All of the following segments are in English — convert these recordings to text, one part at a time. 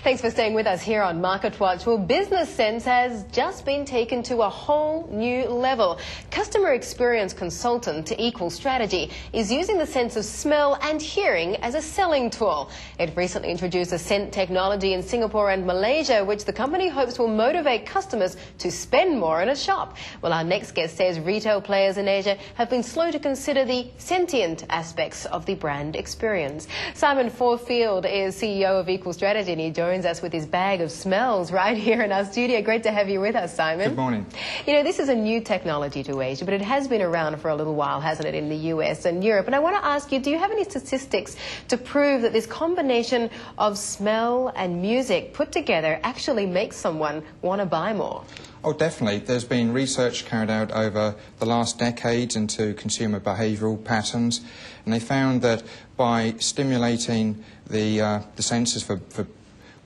Thanks for staying with us here on Market Watch. Well, business sense has just been taken to a whole new level. Customer experience consultant Equal Strategy is using the sense of smell and hearing as a selling tool. It recently introduced a scent technology in Singapore and Malaysia, which the company hopes will motivate customers to spend more in a shop. Well, our next guest says retail players in Asia have been slow to consider the sentient aspects of the brand experience. Simon Faure-Field is CEO of Equal Strategy, and he joins us with his bag of smells right here in our studio. Great to have you with us, Simon. Good morning. You know, this is a new technology to Asia, but it has been around for a little while, hasn't it, in the US and Europe? And I want to ask you, do you have any statistics to prove that this combination of smell and music put together actually makes someone want to buy more? Oh, definitely. There's been research carried out over the last decades into consumer behavioural patterns, and they found that by stimulating the senses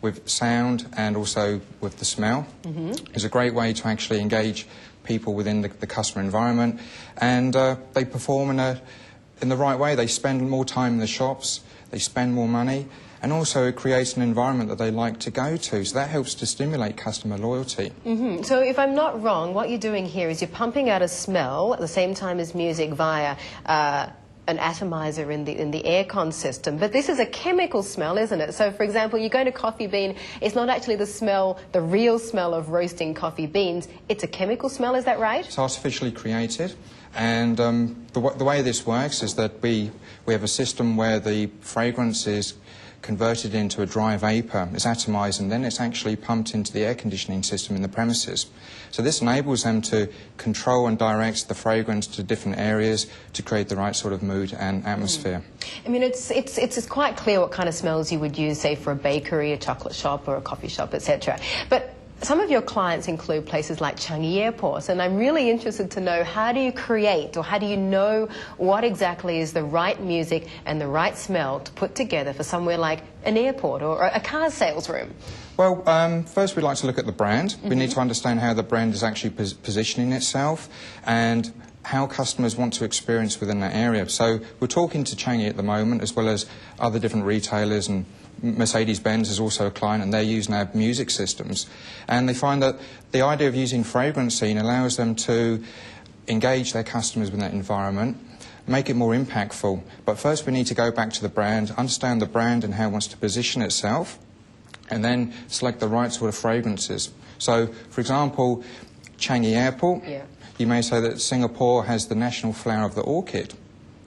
with sound and also with the smell is a great way to actually engage people within the customer environment, and they perform in the right way. They spend more time in the shops, they spend more money, and also it creates an environment that they like to go to. So that helps to stimulate customer loyalty. So if I'm not wrong, what you're doing here is you're pumping out a smell at the same time as music via an atomizer in the aircon system. But this is a chemical smell, isn't it? So, for example, you go to Coffee Bean, it's not actually the smell, the real smell of roasting coffee beans. It's a chemical smell, is that right? It's artificially created. And the way this works is that we have a system where the fragrance is converted into a dry vapour, is atomised, and then it's actually pumped into the air conditioning system in the premises. So this enables them to control and direct the fragrance to different areas to create the right sort of mood and atmosphere. I mean, it's quite clear what kind of smells you would use, say, for a bakery, a chocolate shop or a coffee shop, etc. But some of your clients include places like Changi Airport, and I'm really interested to know, how do you create, or how do you know what exactly is the right music and the right smell to put together for somewhere like an airport or a car sales room? Well, first we'd like to look at the brand. We need to understand how the brand is actually positioning itself and how customers want to experience within that area. So we're talking to Changi at the moment, as well as other different retailers, and Mercedes-Benz is also a client, and they're using our music systems. And they find that the idea of using fragrancing allows them to engage their customers with that environment, make it more impactful. But first we need to go back to the brand, understand the brand and how it wants to position itself, and then select the right sort of fragrances. So, for example, Changi Airport, you may say that Singapore has the national flower of the orchid.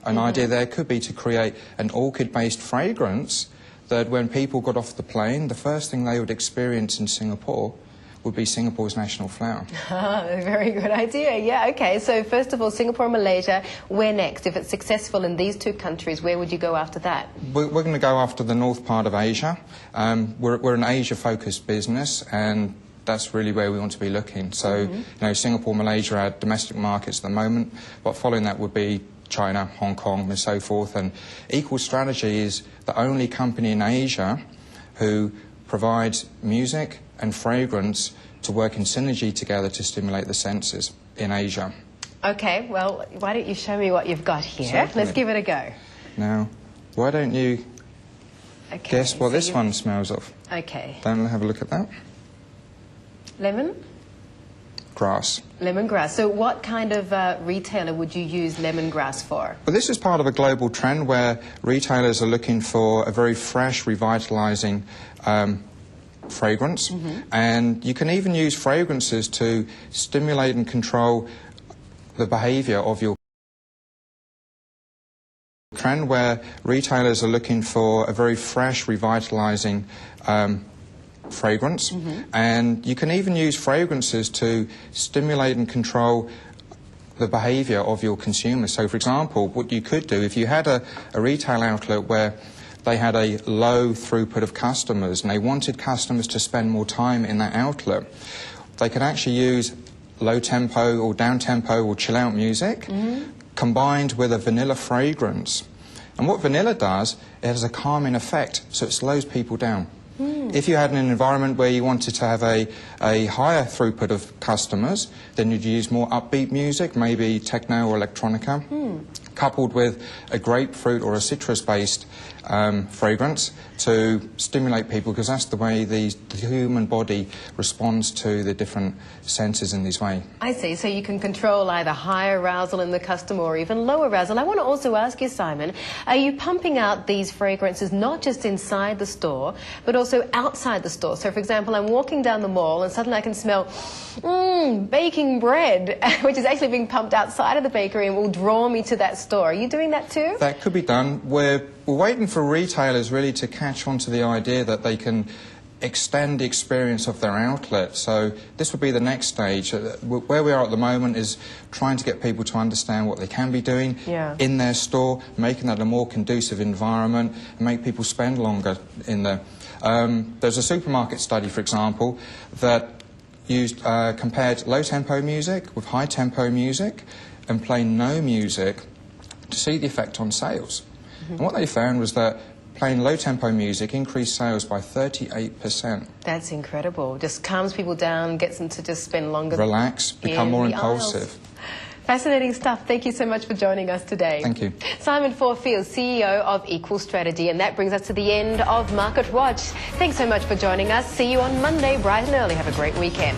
An idea there could be to create an orchid-based fragrance that when people got off the plane, the first thing they would experience in Singapore would be Singapore's national flower. Very good idea. Yeah, okay. So first of all, Singapore, Malaysia. Where next? If it's successful in these two countries, where would you go after that? We're going to go after the north part of Asia. We're an Asia-focused business, and that's really where we want to be looking. So, you know, Singapore, Malaysia are domestic markets at the moment, but following that would be China, Hong Kong, and so forth. And Equal Strategy is the only company in Asia who provides music and fragrance to work in synergy together to stimulate the senses in Asia. Okay, well, why don't you show me what you've got here? Certainly. Let's give it a go. Now, why don't you guess what this one smells of? Okay. Don't have a look at that. Lemon? Grass. Lemongrass. So what kind of retailer would you use lemongrass for? Well, this is part of a global trend where retailers are looking for a very fresh, revitalising fragrance. And you can even use fragrances to stimulate and control the behaviour of your trend, where retailers are looking for a very fresh, revitalising fragrance, and you can even use fragrances to stimulate and control the behaviour of your consumers. So, for example, what you could do, if you had a retail outlet where they had a low throughput of customers and they wanted customers to spend more time in that outlet, they could actually use low tempo or down tempo or chill out music combined with a vanilla fragrance. And what vanilla does, it has a calming effect, so it slows people down. If you had an environment where you wanted to have a higher throughput of customers, then you'd use more upbeat music, maybe techno or electronica, coupled with a grapefruit or a citrus-based fragrance to stimulate people, because that's the way the human body responds to the different senses in this way. I see. So you can control either high arousal in the customer or even low arousal. I want to also ask you, Simon, are you pumping out these fragrances not just inside the store, but also outside the store? So, for example, I'm walking down the mall and suddenly I can smell baking bread, which is actually being pumped outside of the bakery and will draw me to that store. Are you doing that too? That could be done. We're waiting for retailers really to catch on to the idea that they can extend the experience of their outlet. So this would be the next stage. Where we are at the moment is trying to get people to understand what they can be doing in their store, making that a more conducive environment, and make people spend longer in there. There's a supermarket study, for example, that compared low-tempo music with high-tempo music and playing no music to see the effect on sales. And what they found was that playing low-tempo music increased sales by 38%. That's incredible. Just calms people down, gets them to just spend longer. Relax, become more impulsive. Fascinating stuff. Thank you so much for joining us today. Thank you. Simon Faure-Field, CEO of Equal Strategy. And that brings us to the end of Market Watch. Thanks so much for joining us. See you on Monday bright and early. Have a great weekend.